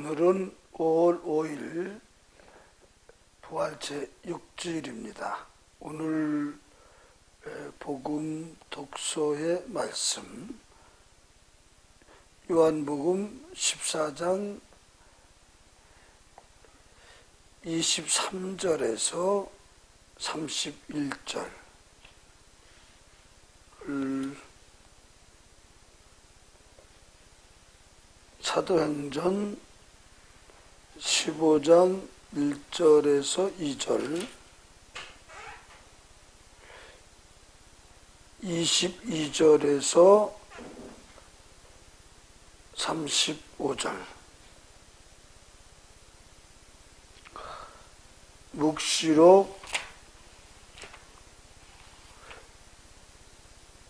오늘은 5월 5일 부활 제6주일입니다. 오늘 복음 독서의 말씀 요한복음 14장 23절에서 31절 사도행전 15장 1절에서 2절 22절에서 35절 묵시록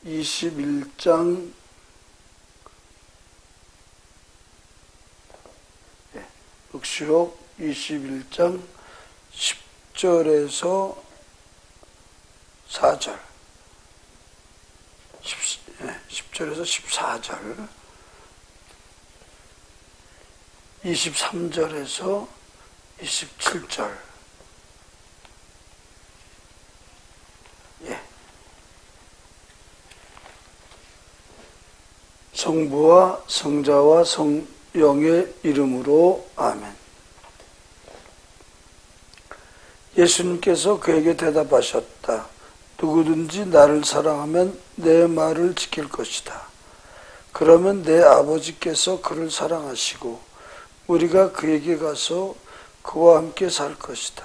21장 묵시록 21장 10절에서 4절 10절에서 14절 23절에서 27절 성부와 성자와 성령의 이름으로 아멘. 예수님께서 그에게 대답하셨다. 누구든지 나를 사랑하면 내 말을 지킬 것이다. 그러면 내 아버지께서 그를 사랑하시고 우리가 그에게 가서 그와 함께 살 것이다.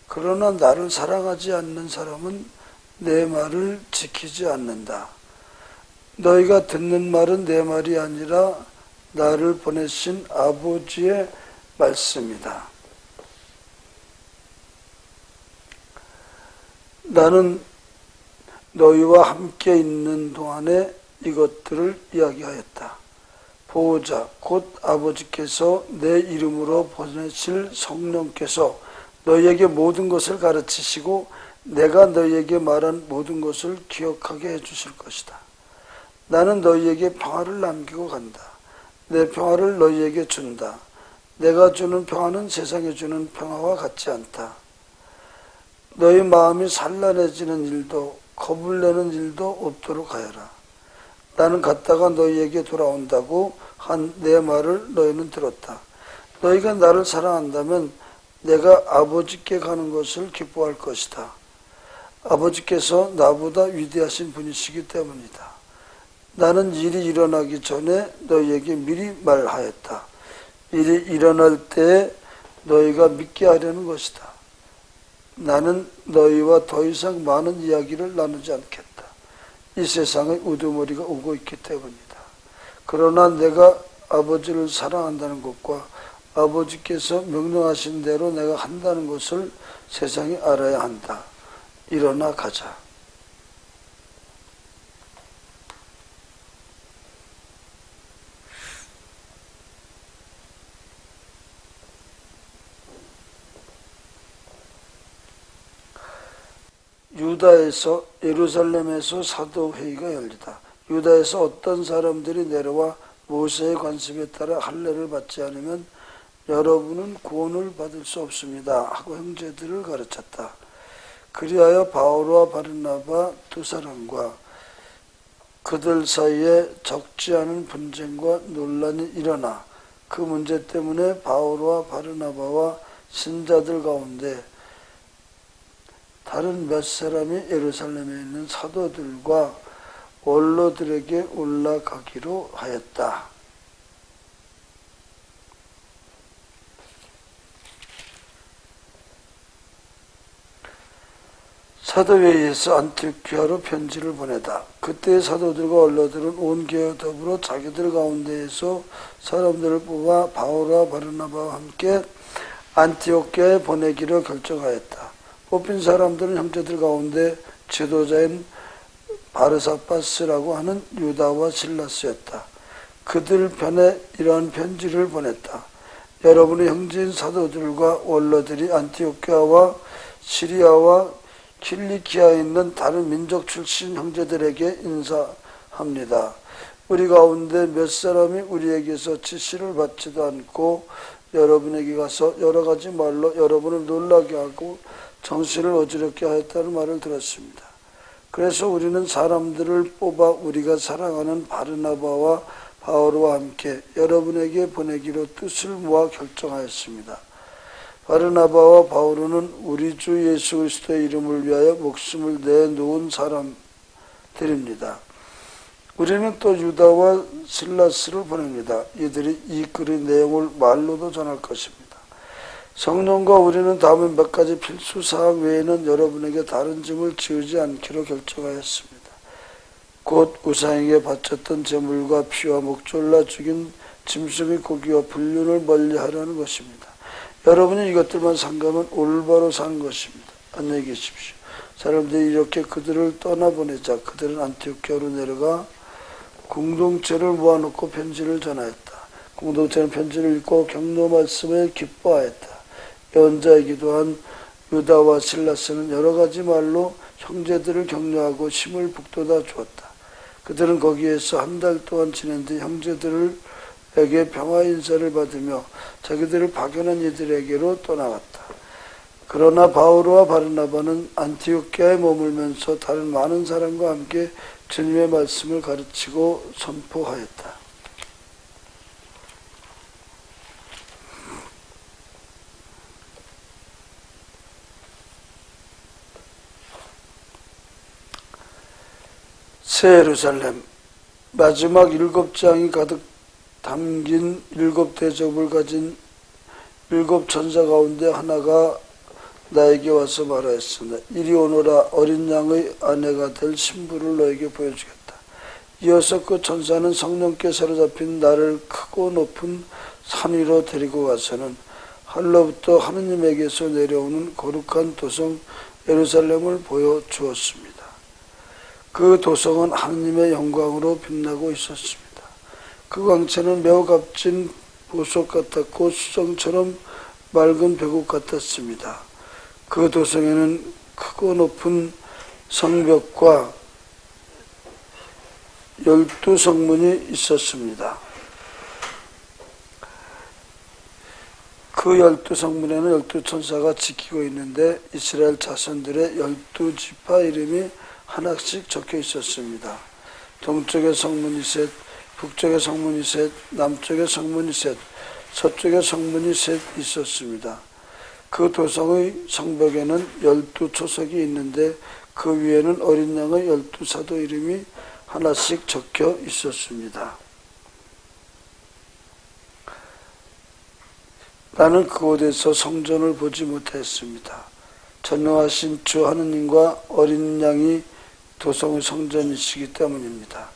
그러나 나를 사랑하지 않는 사람은 내 말을 지키지 않는다. 너희가 듣는 말은 내 말이 아니라 나를 보내신 아버지의 말씀이다. 나는 너희와 함께 있는 동안에 이것들을 이야기하였다. 보호자 곧 아버지께서 내 이름으로 보내실 성령께서 너희에게 모든 것을 가르치시고 내가 너희에게 말한 모든 것을 기억하게 해주실 것이다. 나는 너희에게 평화를 남기고 간다. 내 평화를 너희에게 준다. 내가 주는 평화는 세상에 주는 평화와 같지 않다. 너희 마음이 산란해지는 일도 겁을 내는 일도 없도록 하여라. 나는 갔다가 너희에게 돌아온다고 한 내 말을 너희는 들었다. 너희가 나를 사랑한다면 내가 아버지께 가는 것을 기뻐할 것이다. 아버지께서 나보다 위대하신 분이시기 때문이다. 나는 일이 일어나기 전에 너희에게 미리 말하였다. 일이 일어날 때 너희가 믿게 하려는 것이다. 나는 너희와 더 이상 많은 이야기를 나누지 않겠다. 이 세상에 우두머리가 오고 있기 때문이다. 그러나 내가 아버지를 사랑한다는 것과 아버지께서 명령하신 대로 내가 한다는 것을 세상이 알아야 한다. 일어나 가자. 유다에서 예루살렘에서 사도회의가 열리다. 유다에서 어떤 사람들이 내려와 모세의 관습에 따라 할례를 받지 않으면 여러분은 구원을 받을 수 없습니다 하고 형제들을 가르쳤다. 그리하여 바울과 바르나바 두 사람과 그들 사이에 적지 않은 분쟁과 논란이 일어나 그 문제 때문에 바울과 바르나바와 신자들 가운데 다른 몇 사람이 예루살렘에 있는 사도들과 원로들에게 올라가기로 하였다. 사도회의에서 안티오키아로 편지를 보내다. 그때 사도들과 원로들은 온 교회 더불어 자기들 가운데에서 사람들을 뽑아 바울과 바르나바와 함께 안티오키아에 보내기로 결정하였다. 뽑힌 사람들은 형제들 가운데 지도자인 바르사바스라고 하는 유다와 실라스였다. 그들 편에 이러한 편지를 보냈다. 여러분의 형제인 사도들과 원로들이 안티오키아와 시리아와 킬리키아에 있는 다른 민족 출신 형제들에게 인사합니다. 우리 가운데 몇 사람이 우리에게서 지시를 받지도 않고 여러분에게 가서 여러 가지 말로 여러분을 놀라게 하고 정신을 어지럽게 하였다는 말을 들었습니다. 그래서 우리는 사람들을 뽑아 우리가 사랑하는 바르나바와 바오로와 함께 여러분에게 보내기로 뜻을 모아 결정하였습니다. 바르나바와 바오로는 우리 주 예수 그리스도의 이름을 위하여 목숨을 내놓은 사람들입니다. 우리는 또 유다와 실라스를 보냅니다. 이들이 이 글의 내용을 말로도 전할 것입니다. 성령과 우리는 다음에 몇 가지 필수사항 외에는 여러분에게 다른 짐을 지우지 않기로 결정하였습니다. 곧 우상에게 바쳤던 제물과 피와 목졸라 죽인 짐승의 고기와 불륜을 멀리하라는 것입니다. 여러분이 이것들만 삼가면 올바로 사는 것입니다. 안녕히 계십시오. 사람들이 이렇게 그들을 떠나보내자 그들은 안티오키아로 내려가 공동체를 모아놓고 편지를 전하였다. 공동체는 편지를 읽고 격려 말씀에 기뻐하였다. 예언자이기도 한 유다와 실라스는 여러 가지 말로 형제들을 격려하고 힘을 북돋아 주었다. 그들은 거기에서 한 달 동안 지낸 뒤 형제들에게 평화 인사를 받으며 자기들을 파견한 이들에게로 떠나갔다. 그러나 바오로와 바르나바는 안티오키아에 머물면서 다른 많은 사람과 함께 주님의 말씀을 가르치고 선포하였다. 새 예루살렘 마지막 7장이 가득 담긴 7대접을 가진 7천사 가운데 하나가 나에게 와서 말하였으나 이리 오너라 어린 양의 아내가 될 신부를 너에게 보여주겠다. 이어서 그 천사는 성령께 사로잡힌 나를 크고 높은 산 위로 데리고 가서는 하늘로부터 하느님에게서 내려오는 거룩한 도성 예루살렘을 보여주었습니다. 그 도성은 하느님의 영광으로 빛나고 있었습니다. 그 광채는 매우 값진 보석 같았고 수정처럼 맑은 배국 같았습니다. 그 도성에는 크고 높은 성벽과 12성문이 있었습니다. 그 12성문에는 12천사가 지키고 있는데 이스라엘 자손들의 12지파 이름이 하나씩 적혀 있었습니다. 동쪽의 성문이 셋, 북쪽의 성문이 셋, 남쪽의 성문이 셋, 서쪽의 성문이 셋 있었습니다. 그 도성의 성벽에는 12초석이 있는데 그 위에는 어린 양의 12사도 이름이 하나씩 적혀 있었습니다. 나는 그곳에서 성전을 보지 못했습니다. 전능하신 주 하느님과 어린 양이 도성의 성전이시기 때문입니다.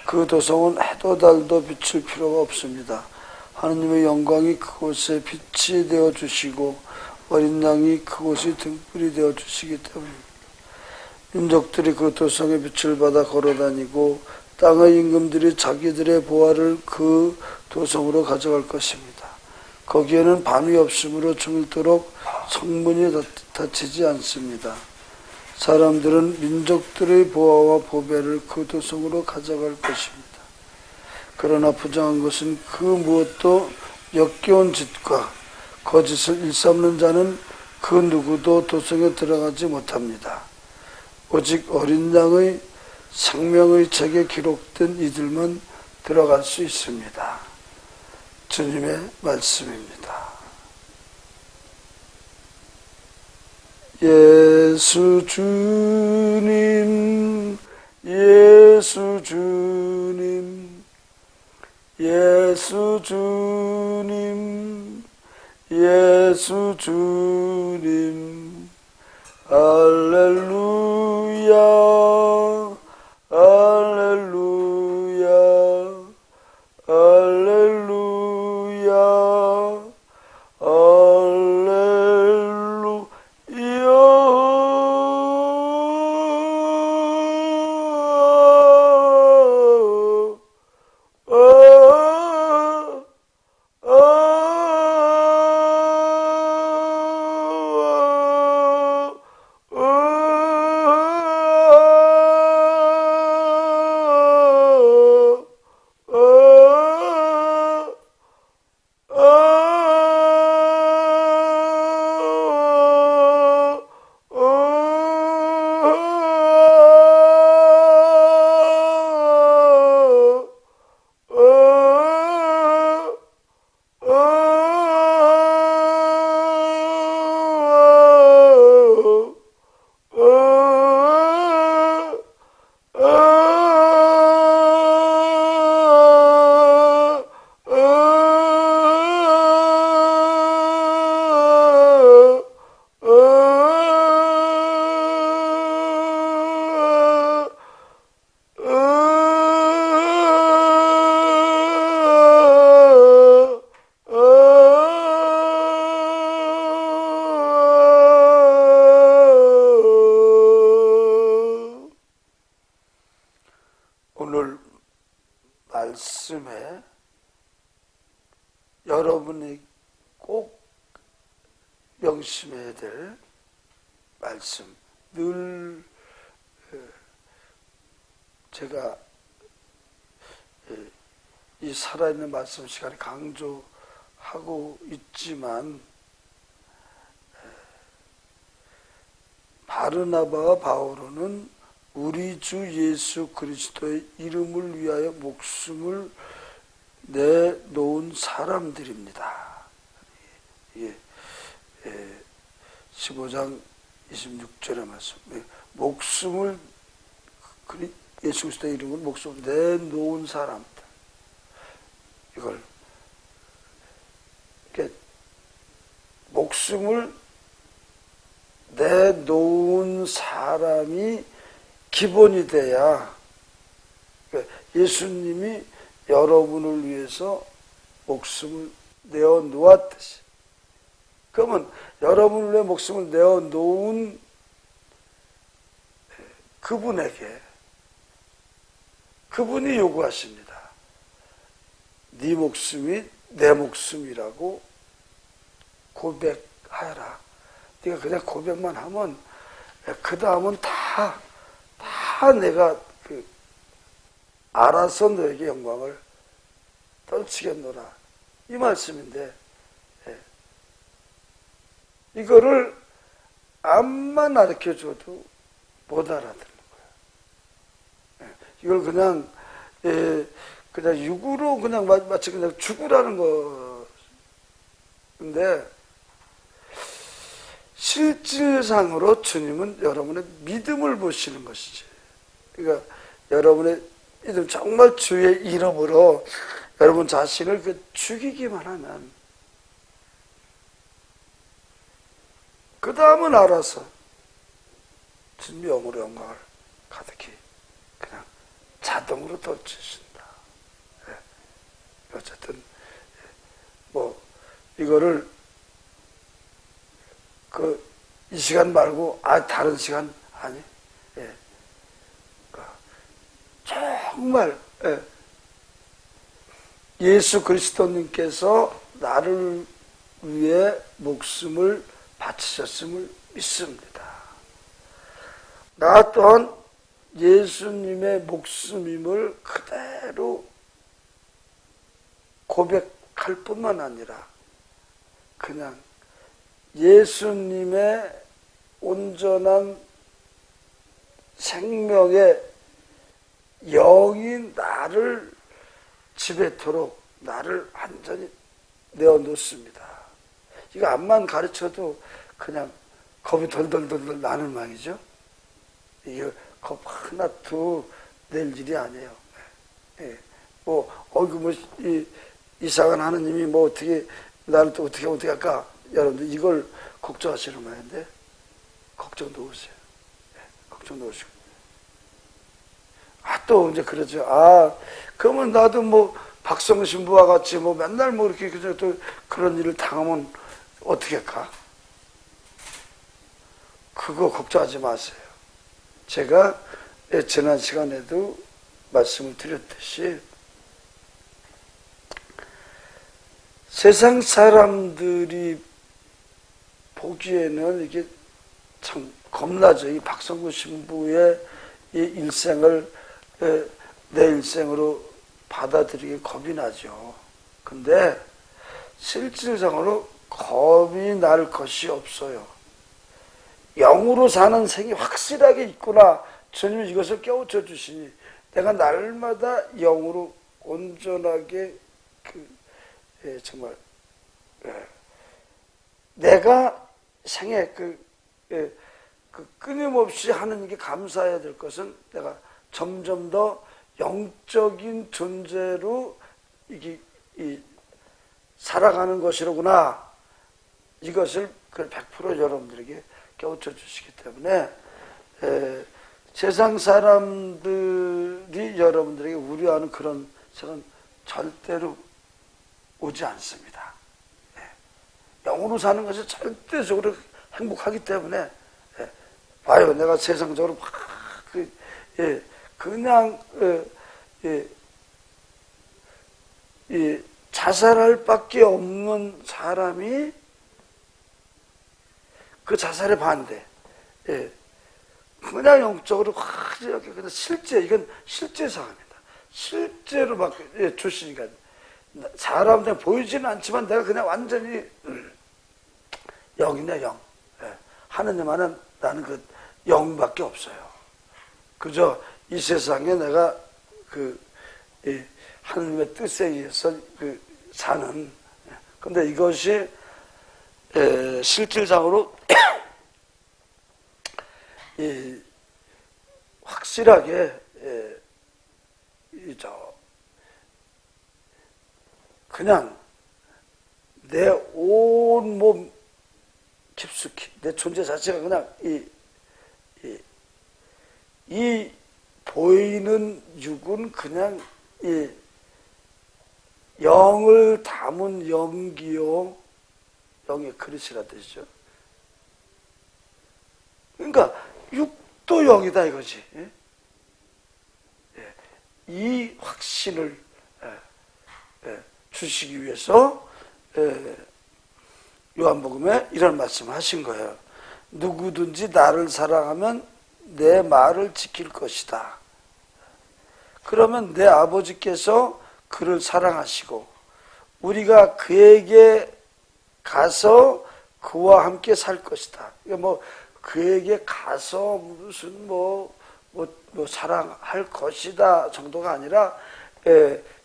그 도성은 해도 달도 비출 필요가 없습니다. 하느님의 영광이 그곳에 빛이 되어 주시고 어린 양이 그곳이 등불이 되어 주시기 때문입니다. 민족들이 그 도성의 빛을 받아 걸어다니고 땅의 임금들이 자기들의 보화를 그 도성으로 가져갈 것입니다. 거기에는 반이 없으므로 중일토록 성문이 닫히지 않습니다. 사람들은 민족들의 보화와 보배를 그 도성으로 가져갈 것입니다. 그러나 부정한 것은 그 무엇도 역겨운 짓과 거짓을 일삼는 자는 그 누구도 도성에 들어가지 못합니다. 오직 어린 양의 생명의 책에 기록된 이들만 들어갈 수 있습니다. 주님의 말씀입니다. 예수 주님, 예수 주님, 예수 주님, 예수 주님, 할렐루야, 할렐루야, 할렐루야, 이름에 여러분이 꼭 명심해야 될 말씀, 늘 제가 이 살아있는 말씀 시간에 강조하고 있지만, 바르나바와 바오로는 우리 주 예수 그리스도의 이름을 위하여 목숨을 내놓은 사람들입니다. 15장 26절의 말씀. 목숨을, 예수 그리스도의 이름을 목숨을 내놓은 사람들. 이걸, 목숨을 내놓은 사람이 기본이 돼야, 예수님이 여러분을 위해서 목숨을 내어 놓았듯이, 그러면 여러분을 위해 목숨을 내어 놓은 그분에게, 그분이 요구하십니다. 네 목숨이 내 목숨이라고 고백하여라. 네가 그냥 고백만 하면 그 다음은 다 내가 알아서 너에게 영광을 떨치겠노라, 이 말씀인데, 이거를 암만 가르쳐줘도 못 알아듣는 거예요. 이걸 그냥 육으로 그냥 마치 그냥 죽으라는 건데, 실질상으로 주님은 여러분의 믿음을 보시는 것이지. 그러니까 여러분의 믿음, 정말 주의 이름으로 여러분 자신을 죽이기만 하면 그 다음은 알아서 주님의 영으로 영광을 가득히 그냥 자동으로 떨치신다. 어쨌든 이거를 이 시간 말고 다른 시간 아니, 정말 예수 그리스도님께서 나를 위해 목숨을 바치셨음을 믿습니다. 나 또한 예수님의 목숨임을 그대로 고백할 뿐만 아니라 그냥 예수님의 온전한 생명의 영이 나를 지배토록 나를 완전히 내어놓습니다. 이거 암만 가르쳐도 그냥 겁이 덜덜덜 나는 말이죠. 이게 겁 하나도 낼 일이 아니에요. 이상한 하느님이 어떻게 나를 또 어떻게 할까? 여러분들 이걸 걱정하시는 말인데, 걱정 놓으세요. 걱정 놓으시고. 또 이제 그러죠. 그러면 나도 박성 신부와 같이 맨날 이렇게 또 그런 일을 당하면 어떻게 할까? 그거 걱정하지 마세요. 제가 지난 시간에도 말씀을 드렸듯이, 세상 사람들이 보기에는 이게 참 겁나죠. 이 박성구 신부의 이 일생을 내 일생으로 받아들이기 겁이 나죠. 근데 실질상으로 겁이 날 것이 없어요. 영으로 사는 생이 확실하게 있구나. 주님이 이것을 깨우쳐 주시니 내가 날마다 영으로 온전하게 정말 내가 생애 끊임없이 하는 게 감사해야 될 것은 내가 점점 더 영적인 존재로 살아가는 것이로구나. 이것을 100% 여러분들에게 깨우쳐 주시기 때문에 세상 사람들이 여러분들에게 우려하는 그런 생각은 절대로 오지 않습니다. 영으로 사는 것이 절대적으로 행복하기 때문에 봐요. 내가 세상적으로 그냥 이 자살할 밖에 없는 사람이 그 자살에 반대. 예. 그냥 영적으로 이렇게 그냥 실제 이건 실제 상황입니다. 실제로 막 주시니까 사람한테 보이지는 않지만 내가 그냥 완전히 영이네 영. 예. 하느님 안에 나는 그 영밖에 없어요. 그저 이 세상에 내가 하느님의 뜻에 의해서 사는. 근데 이것이 실질상으로 확실하게 그냥 내 온 몸 깊숙이 내 존재 자체가 그냥 이 보이는 육은 그냥 이 영을 담은 영기요, 영의 그릇이라 뜻이죠. 그러니까 육도 영이다 이거지. 이 확신을 주시기 위해서 요한복음에 이런 말씀을 하신 거예요. 누구든지 나를 사랑하면 내 말을 지킬 것이다. 그러면 내 아버지께서 그를 사랑하시고 우리가 그에게 가서 그와 함께 살 것이다. 뭐 그에게 가서 무슨 뭐 사랑할 것이다 정도가 아니라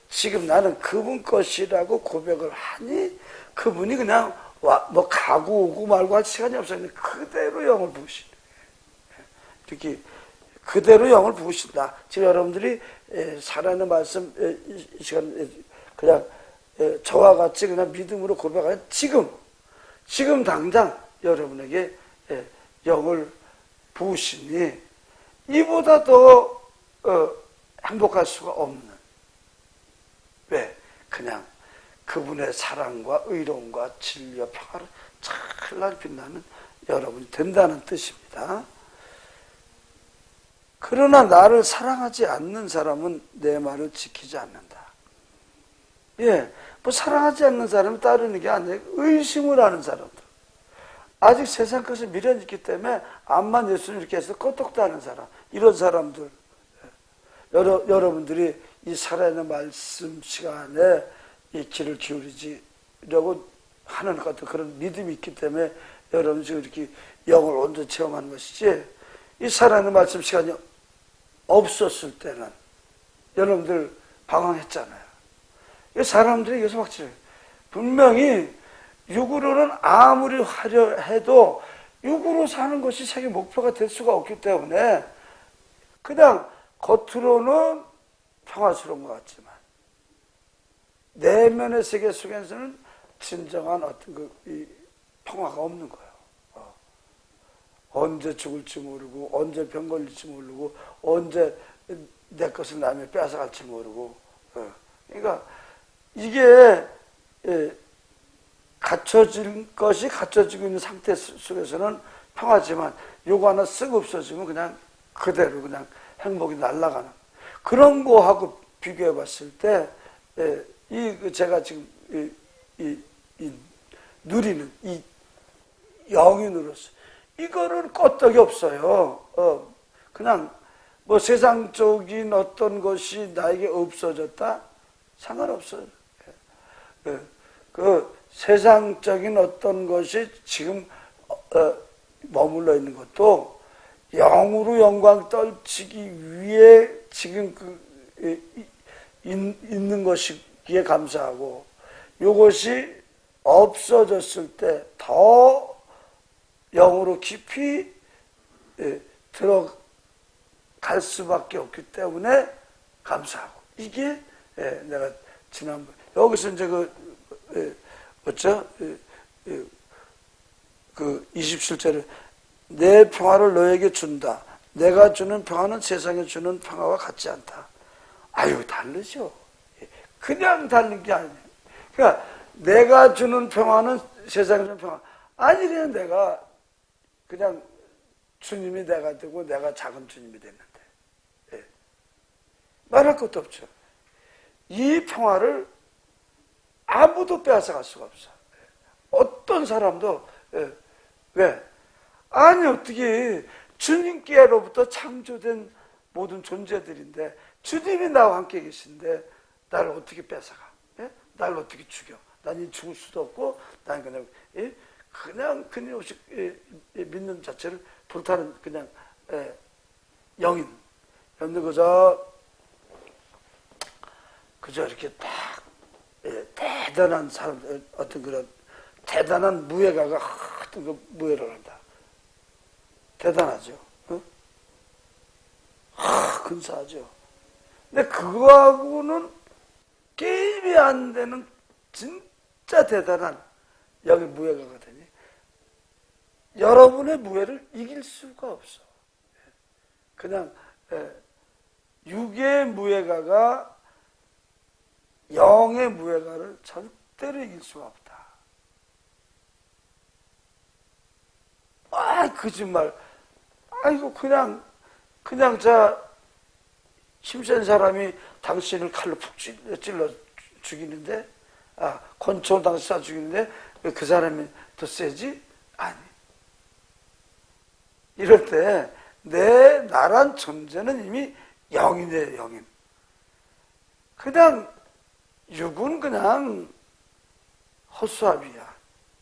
지금 나는 그분 것이라고 고백을 하니 그분이 그냥 뭐 가고 오고 말고 할 시간이 없어요. 그대로 영을 부으신 이렇게 그대로 영을 부으신다. 지금 여러분들이 살아있는 말씀 이 시간 그냥 저와 같이 그냥 믿음으로 고백하는 지금 당장 여러분에게 영을 부으시니 이보다 더 행복할 수가 없는. 왜? 그냥 그분의 사랑과 의로움과 진리와 평화로 찬란히 빛나는 여러분이 된다는 뜻입니다. 그러나 나를 사랑하지 않는 사람은 내 말을 지키지 않는다. 예, 뭐 사랑하지 않는 사람은 따르는 게 아니라 의심을 하는 사람들. 아직 세상 것에 미련이 있기 때문에 암만 예수님 이렇게 해서 끄떡도 하는 사람. 이런 사람들. 여러분들이 이 살아있는 말씀 시간에 이 귀를 기울이지려고 하는 것 같은 그런 믿음이 있기 때문에 여러분 지금 이렇게 영을 온전히 체험하는 것이지, 이 살아있는 말씀 시간이 없었을 때는 여러분들 방황했잖아요. 이 사람들이 이것을 확실해요. 분명히 육으로는 아무리 하려 해도 육으로 사는 것이 세계 목표가 될 수가 없기 때문에 그냥 겉으로는 평화스러운 것 같지만 내면의 세계 속에서는 진정한 어떤 이 평화가 없는 거예요. 언제 죽을지 모르고 언제 병 걸릴지 모르고 언제 내 것을 남이 뺏어갈지 모르고. 그러니까 이게 갖춰진 것이 갖춰지고 있는 상태 속에서는 평화지만 요거 하나 쓱 없어지면 그냥 그대로 그냥 행복이 날아가는 그런 거하고 비교해 봤을 때 제가 지금 이 누리는 이 영인으로서 이거는 껐떡이 없어요. 그냥 뭐 세상적인 어떤 것이 나에게 없어졌다? 상관없어요. 그 세상적인 어떤 것이 지금 머물러 있는 것도 영으로 영광 떨치기 위해 지금 있는 것이기에 감사하고, 이것이 없어졌을 때 더 영으로 깊이 들어갈 수밖에 없기 때문에 감사하고. 이게 내가 지난번 여기서 이제 그 27절에 내 평화를 너에게 준다. 내가 주는 평화는 세상에 주는 평화와 같지 않다. 아유, 다르죠. 그냥 다른 게 아니에요. 그러니까 내가 주는 평화는 세상에 주는 평화 아니래요. 내가 그냥 주님이 내가 되고 내가 작은 주님이 됐는데 말할 것도 없죠. 이 평화를 아무도 빼앗아갈 수가 없어. 어떤 사람도. 왜? 아니 어떻게 주님께로부터 창조된 모든 존재들인데 주님이 나와 함께 계신데 나를 어떻게 뺏어가? 나를 어떻게 죽여? 난 죽을 수도 없고 난 그냥 믿는 자체를 불타는 그냥 영인. 그런데 그저 이렇게 딱 대단한 사람, 어떤 그런 대단한 무예가가 어떤 그 무예를 한다. 대단하죠. 근사하죠. 근데 그거하고는 게임이 안 되는 진짜 대단한 여기 무예가거든요. 여러분의 무예를 이길 수가 없어. 그냥 육의 무예가가 영의 무예가를 절대로 이길 수가 없다. 거짓말. 아이고 그냥 힘센 사람이 당신을 칼로 푹 찔러 죽이는데, 권총 당신 쏴 죽이는데 왜 그 사람이 더 세지? 아니. 이럴 때 나란 존재는 이미 영이네, 영인. 그냥 육은 그냥 헛수합이야.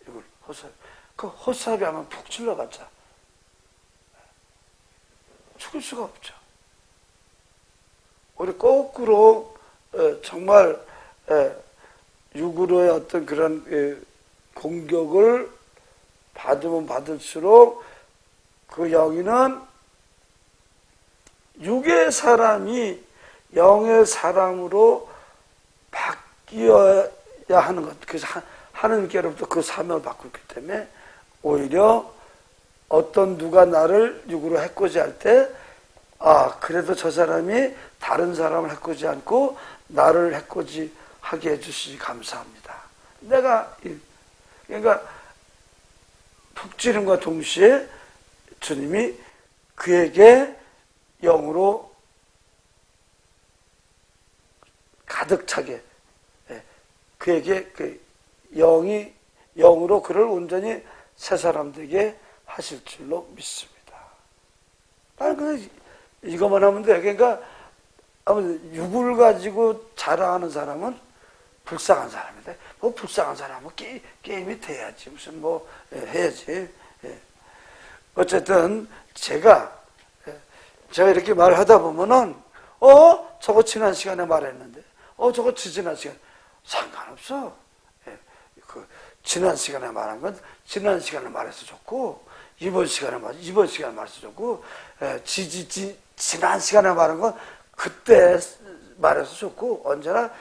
육은 헛수합. 그 헛수합이 하면 푹 찔러봤자 죽을 수가 없죠. 우리 거꾸로 정말 육으로의 어떤 그런 공격을 받으면 받을수록 그 영이는 육의 사람이 영의 사람으로 바뀌어야 하는 것. 그래서 하나님께로부터 그 사명을 받고 있기 때문에 오히려 어떤 누가 나를 육으로 해코지할 때 그래도 저 사람이 다른 사람을 해코지 않고 나를 해코지하게 해주시니 감사합니다. 그러니까 푹 찌름과 동시에 주님이 그에게 영으로 가득 차게, 그에게 그 영으로 그를 온전히 새 사람 되게 하실 줄로 믿습니다. 나는 그냥 이것만 하면 돼. 그러니까 아무튼 육을 가지고 자랑하는 사람은 불쌍한 사람인데, 뭐 불쌍한 사람은 게임이 돼야지, 무슨 해야지. 어쨌든 제가 이렇게 말하다 보면은 저거 지난 시간에 말했는데, 저거 지난 시간 상관없어. 지난 시간에 말한 건 지난 시간에 말해서 좋고, 이번 시간에 말해서 좋고, 지난 시간에 말한 건 그때 말해서 좋고, 언제나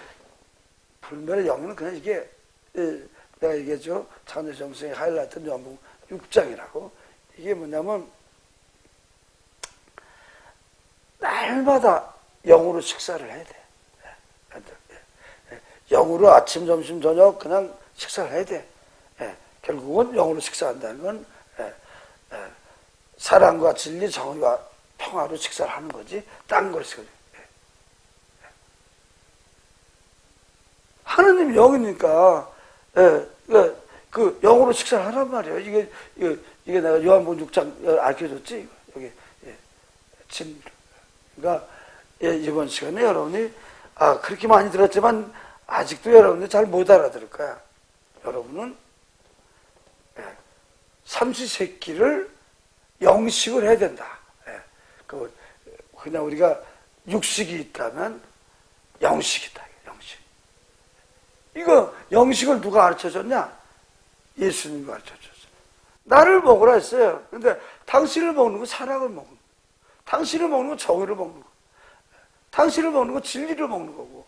불멸의 영은 그냥 이게 내가 얘기했죠. 창조의 정성의 하이라이트 요한복음 6장이라고. 이게 뭐냐면 날마다 영으로 식사를 해야 돼. 영으로 아침, 점심, 저녁 그냥 식사를 해야 돼. 결국은 영으로 식사한다는 건 사랑과 진리, 정의와 평화로 식사를 하는 거지. 딴 걸 식사를. 하느님 영이니까 그 영으로 식사를 하란 말이에요. 이게 내가 요한복음 6장 알려줬지. 여기 그러니까 이번 시간에 여러분이 그렇게 많이 들었지만 아직도 여러분이 잘 못 알아들을 거야. 여러분은 삼시세끼를 영식을 해야 된다. 그냥 우리가 육식이 있다면 영식이다. 영식. 이거 영식을 누가 가르쳐줬냐? 예수님이 가르쳐줬어. 나를 먹으라 했어요. 근데 당신을 먹는 건 사랑을 먹는 거, 당신을 먹는 건 정의를 먹는 거, 당신을 먹는 건 진리를 먹는 거고,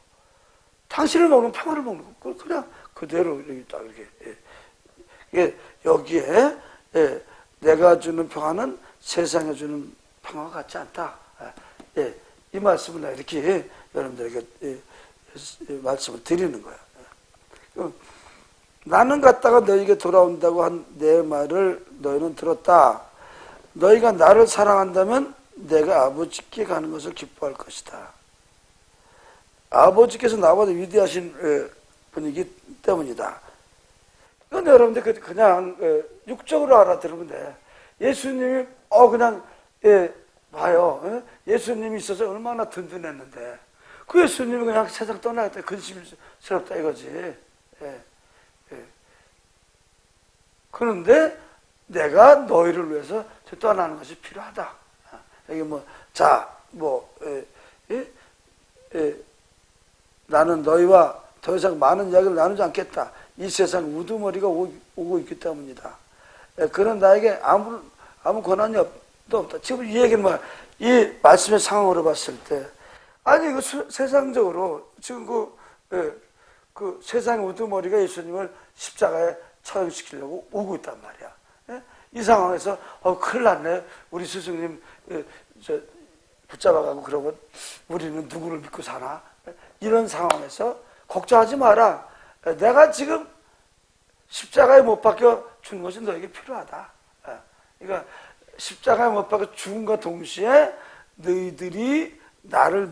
당신을 먹는 건 평화를 먹는 거. 그걸 그냥 그대로 여기 딱 이렇게 여기에 내가 주는 평화는 세상에 주는 평화가 같지 않다. 이 말씀을 내가 이렇게 여러분들에게 말씀을 드리는 거야. 나는 갔다가 너희에게 돌아온다고 한 내 말을 너희는 들었다. 너희가 나를 사랑한다면 내가 아버지께 가는 것을 기뻐할 것이다. 아버지께서 나보다 위대하신 분이기 때문이다. 이건 여러분들 그냥 육적으로 알아들으면 돼. 예수님이 그냥 봐요. 예수님이 있어서 얼마나 든든했는데 그 예수님이 그냥 세상 떠나겠다 근심스럽다 이거지. 그런데 내가 너희를 위해서 떠나는 것이 필요하다. 여기 나는 너희와 더 이상 많은 이야기를 나누지 않겠다. 이 세상 우두머리가 오고 있기 때문이다. 그런 나에게 아무 권한이 없다. 지금 이 얘기는 이 말씀의 상황으로 봤을 때, 아니, 세상적으로 지금 그 세상의 우두머리가 예수님을 십자가에 처형시키려고 오고 있단 말이야. 이 상황에서, 큰일 났네. 우리 스승님, 붙잡아가고 그러면 우리는 누구를 믿고 사나? 이런 상황에서 걱정하지 마라. 내가 지금 십자가에 못 박혀 죽는 것이 너에게 필요하다. 그러니까 십자가에 못 박혀 죽음과 동시에 너희들이 나를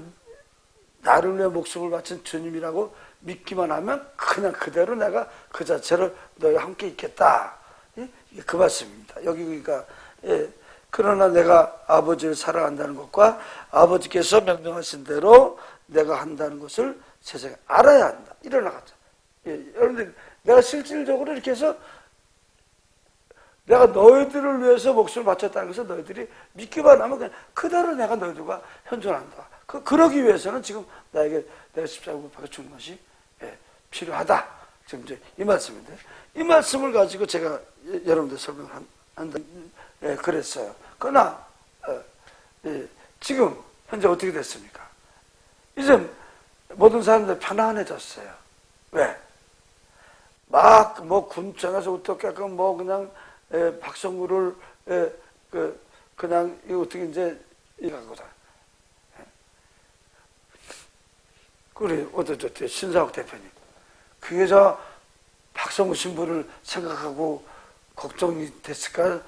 위해 목숨을 바친 주님이라고 믿기만 하면 그냥 그대로 내가 그 자체로 너희와 함께 있겠다. 그 말씀입니다. 여기 그러니까 그러나 내가 아버지를 사랑한다는 것과 아버지께서 명령하신 대로 내가 한다는 것을 세상에 알아야 한다. 일어나가자. 여러분들, 내가 실질적으로 이렇게 해서 내가 너희들을 위해서 목숨을 바쳤다는 것을 너희들이 믿기만 하면 그냥 그대로 내가 너희들과 현존한다. 그러기 위해서는 지금 나에게 내가 십자가에 못 박혀 죽는 것이 필요하다. 지금 이제 이 말씀인데, 이 말씀을 가지고 제가 여러분들 설명을 한다. 그랬어요. 그러나 지금 현재 어떻게 됐습니까? 이제 모든 사람들 편안해졌어요. 왜? 군청에서 어떻게 그냥 박성구를 그냥 어떻게 이제 이가거든. 그래 어떻게 신사옥 대표님, 그게 박성구 신부를 생각하고 걱정이 됐을까?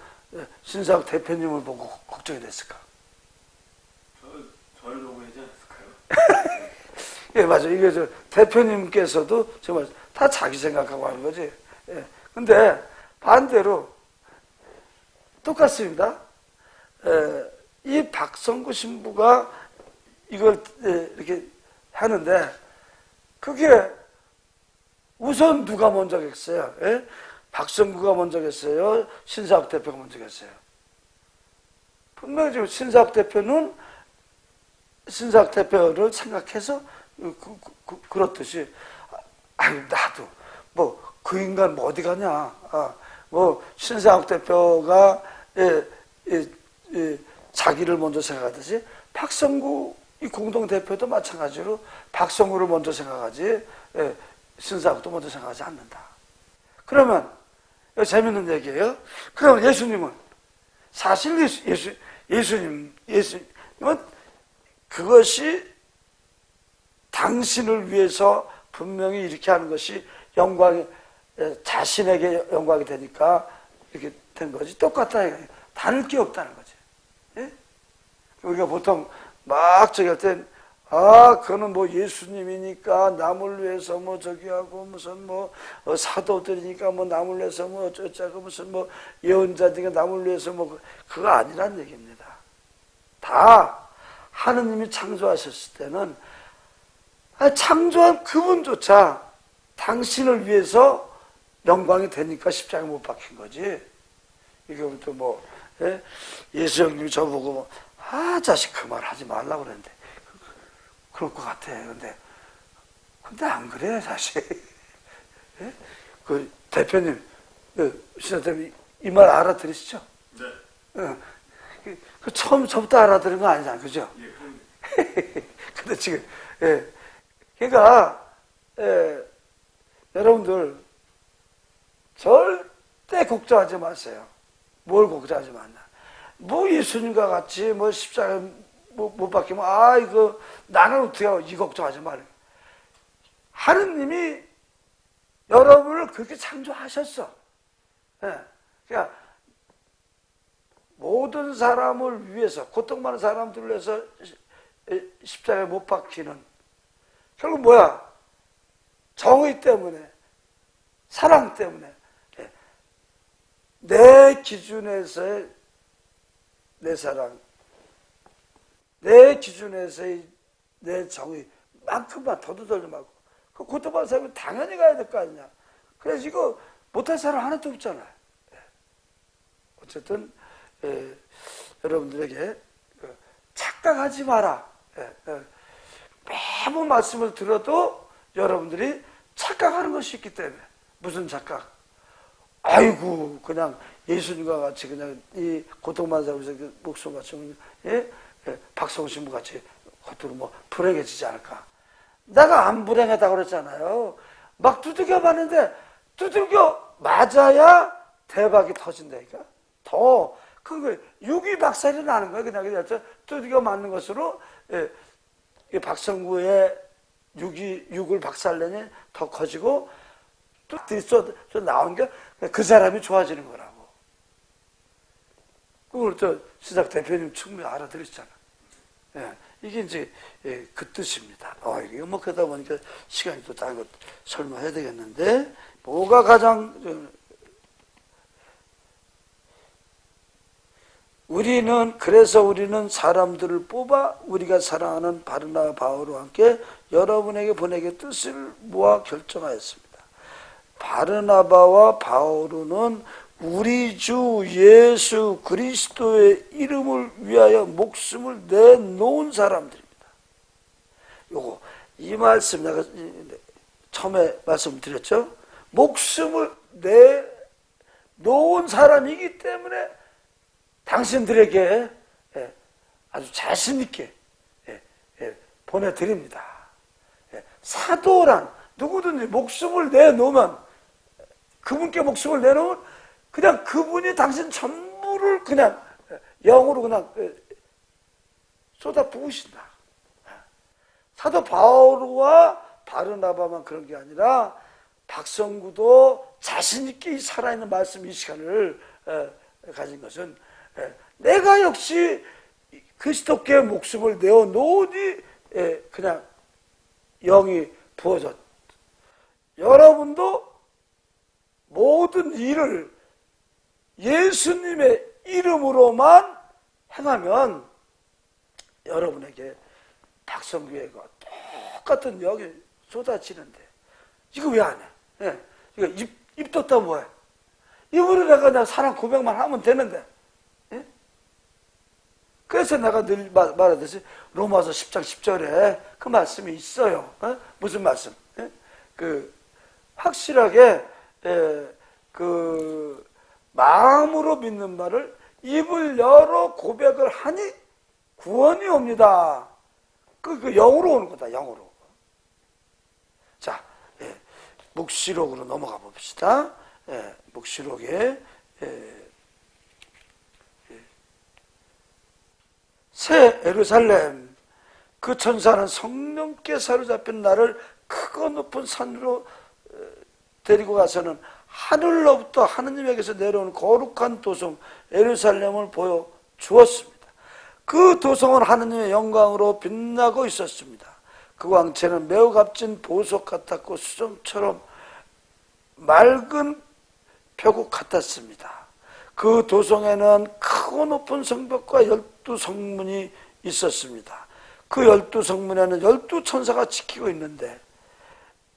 신사옥 대표님을 보고 걱정이 됐을까? 저를 보고 하지 않았을까요? 예, 맞아요. 이게 대표님께서도 정말 다 자기 생각하고 하는 거지. 근데 반대로 똑같습니다. 이 박성구 신부가 이걸 이렇게 하는데 그게 우선 누가 먼저 했어요? 박성구가 먼저 했어요? 신사옥 대표가 먼저 했어요? 분명히 지금 신사옥 대표는 신사옥 대표를 생각해서 그렇듯이 나도 그 인간 어디 가냐, 신사옥 대표가 자기를 먼저 생각하듯이 박성구 이 공동 대표도 마찬가지로 박성구를 먼저 생각하지 신사옥도 먼저 생각하지 않는다. 그러면 이거 재밌는 얘기예요. 그러면 예수님은 사실 예수님은 그것이 당신을 위해서 분명히 이렇게 하는 것이 자신에게 영광이 되니까 이렇게 된 거지. 똑같다. 다를 게 없다는 거지. 예? 우리가 보통 저기 할 땐, 그거는 예수님이니까 남을 위해서 저기 하고, 무슨 사도들이니까 남을 위해서 어쩌고, 무슨 예언자들이니까 남을 위해서 그거 아니란 얘기입니다. 다 하느님이 창조하셨을 때는 창조한 그분조차 당신을 위해서 영광이 되니까 십자가에 못 박힌 거지. 이게 또 예수 형님이 저보고 자식 그 말 하지 말라고 그랬는데 그럴 것 같아. 근데 안 그래 사실. 그 대표님, 신사대표님 이 말 알아들으시죠? 네. 그 처음부터 알아들은 거 아니잖아, 그죠? 예. 근데 지금 그러니까 여러분들 절대 걱정하지 마세요. 뭘 걱정하지 마나? 예수님과 같이 십자가에 못 박히면 이거 나는 어떻게 하고 이 걱정하지 말아요. 하느님이 여러분을 그렇게 창조하셨어. 그러니까 모든 사람을 위해서, 고통받는 사람들을 위해서 십자가에 못 박히는, 결국 뭐야? 정의 때문에, 사랑 때문에, 내 기준에서의 내 사랑, 내 기준에서의 내 정의만큼만 더듬지 말고, 그 고통받는 사람은 당연히 가야 될 거 아니냐. 그래서 이거 못할 사람 하나도 없잖아요. 어쨌든 여러분들에게 착각하지 마라. 매번 말씀을 들어도 여러분들이 착각하는 것이 있기 때문에. 무슨 착각? 아이고 그냥 예수님과 같이 그냥 이 고통받는 사람에서 목숨 바치면 박성신부 같이 겉으로 뭐 불행해지지 않을까. 내가 안 불행하다고 그랬잖아요. 막 두들겨 봤는데 두들겨 맞아야 대박이 터진다니까. 더 그 육이 박살이 나는 거예요. 그냥 두들겨 맞는 것으로 이 박성구의 육을 박살내니 더 커지고 또 나온 게 그 사람이 좋아지는 거라고. 그걸 또 시작 대표님 충분히 알아들으시잖아. 이게 이제 그 뜻입니다. 이게 뭐 그러다 보니까 시간이 또 다 설명해야 되겠는데, 뭐가 가장 그래서 우리는 사람들을 뽑아 우리가 사랑하는 바르나바 바울과 함께 여러분에게 보내게 뜻을 모아 결정하였습니다. 바르나바와 바울은 우리 주 예수 그리스도의 이름을 위하여 목숨을 내놓은 사람들입니다. 이 말씀 내가 처음에 말씀드렸죠. 목숨을 내놓은 사람이기 때문에 당신들에게 아주 자신 있게 보내드립니다. 사도란 누구든지 목숨을 내놓으면, 그분께 목숨을 내놓으면 그냥 그분이 당신 전부를 그냥 영으로 그냥 쏟아 부으신다. 사도 바울과 바르나바만 그런 게 아니라 박성구도 자신 있게 살아있는 말씀 이 시간을 가진 것은, 내가 역시 그리스도께 목숨을 내어놓으니 그냥 영이 부어졌다. 여러분도 모든 일을 예수님의 이름으로만 행하면 여러분에게 박성규의 똑같은 영이 쏟아지는데, 이거 왜 안 해? 이거 입 떴다 뭐해? 입으로 내가 그냥 사랑 고백만 하면 되는데. 그래서 내가 늘 말하듯이 로마서 10장 10절에 그 말씀이 있어요. 무슨 말씀? 확실하게 그 마음으로 믿는 말을 입을 열어 고백을 하니 구원이 옵니다. 그 영으로 오는 거다. 영으로. 자, 묵시록으로 넘어가 봅시다. 묵시록에 새 예루살렘, 그 천사는 성령께 사로잡힌 나를 크고 높은 산으로 데리고 가서는 하늘로부터 하느님에게서 내려오는 거룩한 도성 예루살렘을 보여주었습니다. 그 도성은 하느님의 영광으로 빛나고 있었습니다. 그 광채는 매우 값진 보석 같았고 수정처럼 맑은 표국 같았습니다. 그 도성에는 크고 높은 성벽과 12성문이 있었습니다. 그 12성문에는 12천사가 지키고 있는데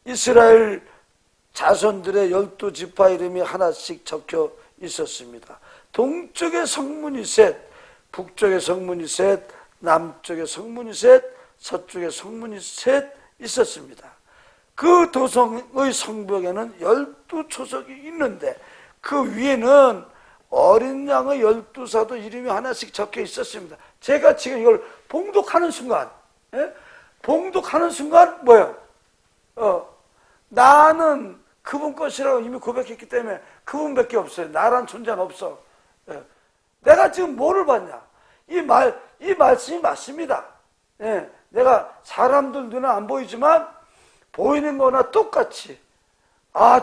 이스라엘 자손들의 12지파 이름이 하나씩 적혀 있었습니다. 동쪽에 성문이 셋, 북쪽에 성문이 셋, 남쪽에 성문이 셋, 서쪽에 성문이 셋 있었습니다. 그 도성의 성벽에는 12초석이 있는데 그 위에는 어린 양의 12사도 이름이 하나씩 적혀 있었습니다. 제가 지금 이걸 봉독하는 순간, 봉독하는 순간 뭐예요? 나는 그분 것이라고 이미 고백했기 때문에 그분밖에 없어요. 나란 존재는 없어. 내가 지금 뭐를 봤냐? 이 말씀이 맞습니다. 내가 사람들 눈에 안 보이지만 보이는 거나 똑같이,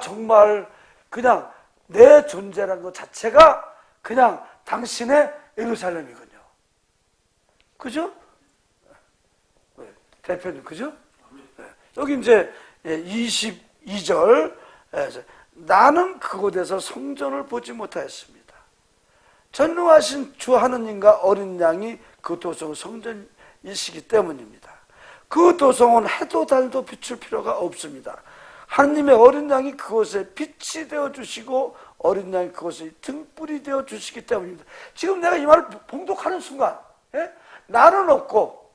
정말 그냥 내 존재라는 것 자체가 그냥 당신의 예루살렘이군요. 그죠? 대표님, 그죠? 여기 이제 2절 나는 그곳에서 성전을 보지 못하였습니다. 전능하신 주 하느님과 어린 양이 그 도성 성전이시기 때문입니다. 그 도성은 해도 달도 비출 필요가 없습니다. 하느님의 어린 양이 그곳에 빛이 되어주시고 어린 양이 그곳에 등불이 되어주시기 때문입니다. 지금 내가 이 말을 봉독하는 순간 나는 없고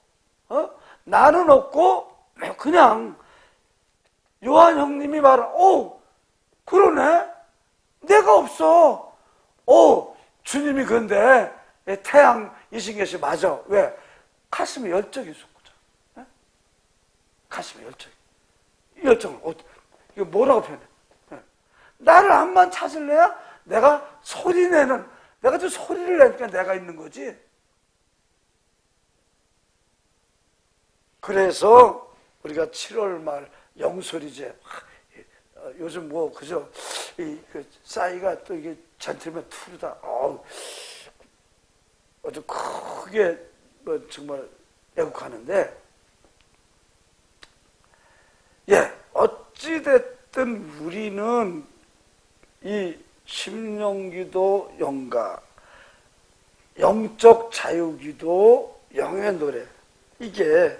나는 없고 그냥 요한 형님이 말한 그러네 내가 없어 주님이 근데 태양이신 것이 맞아. 왜? 가슴에 열정이 있었거든. 가슴에 열정을 이거 뭐라고 표현해? 나를 암만 찾을래야 내가 내가 좀 소리를 내니까 내가 있는 거지. 그래서 우리가 7월 말 영소리제 요즘 뭐 그저 그 싸이가 또 이게 젠틀맨 투르다 아주 크게 뭐 정말 애국하는데 어찌됐든 우리는 이 심령기도 영가 영적 자유기도 영의 노래 이게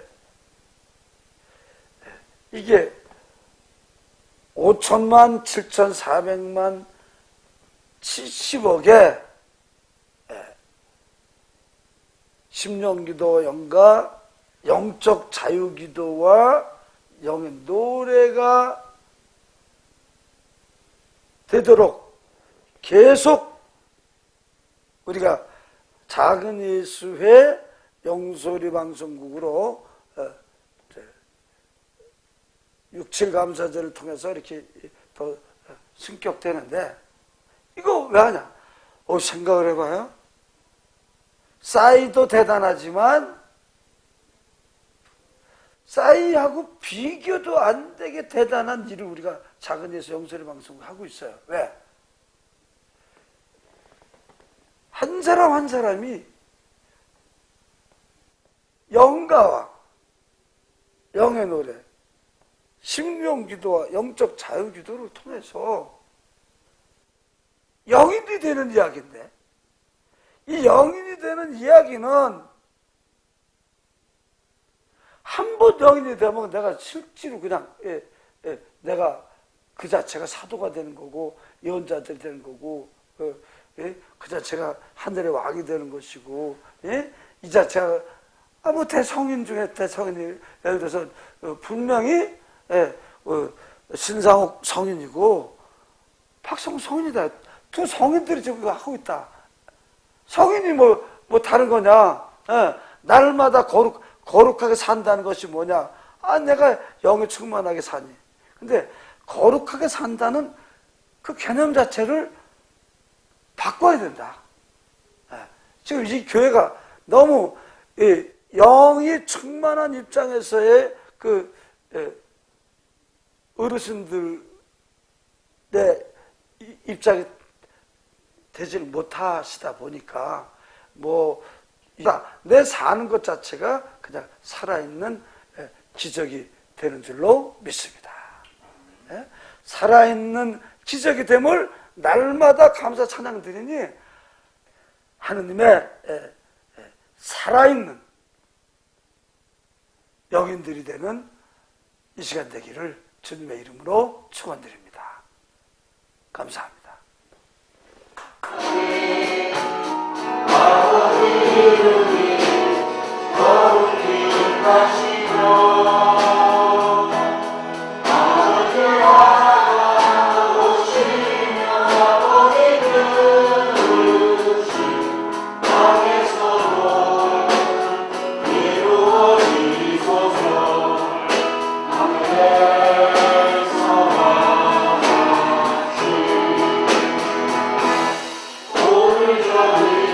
5천만 7,400만 70억의 심령기도 영가 영적 자유기도와 영의 노래가 되도록 계속 우리가 작은 예수회 영소리 방송국으로 6.7 감사절을 통해서 이렇게 더 승격되는데 이거 왜 하냐? 생각을 해봐요. 싸이도 대단하지만 싸이하고 비교도 안 되게 대단한 일을 우리가 작은 예수 영소리 방송을 하고 있어요. 왜? 한 사람 한 사람이 영가와 영의 노래, 심령기도와 영적 자유기도를 통해서 영인이 되는 이야기인데 이 영인이 되는 이야기는 한 번 영인이 되면 내가 실제로 그냥 내가 그 자체가 사도가 되는 거고 예언자들이 되는 거고 그 자체가 하늘의 왕이 되는 것이고 이 자체가 뭐 대성인 중에 대성인이 예를 들어서 분명히 신상욱 성인이고 박성우 성인이다. 두 성인들이 지금 이거 하고 있다. 성인이 뭐 다른 거냐? 날마다 거룩하게 산다는 것이 뭐냐? 내가 영에 충만하게 사니. 근데 거룩하게 산다는 그 개념 자체를 바꿔야 된다. 지금 이 교회가 너무 영이 충만한 입장에서의 그 어르신들의 입장이 되지를 못하시다 보니까 내 사는 것 자체가 그냥 살아있는 기적이 되는 줄로 믿습니다. 살아있는 기적이 됨을 날마다 감사 찬양 드리니 하느님의 살아있는 영인들이 되는 이 시간 되기를 주님의 이름으로 축원드립니다. 감사합니다. 오늘 저녁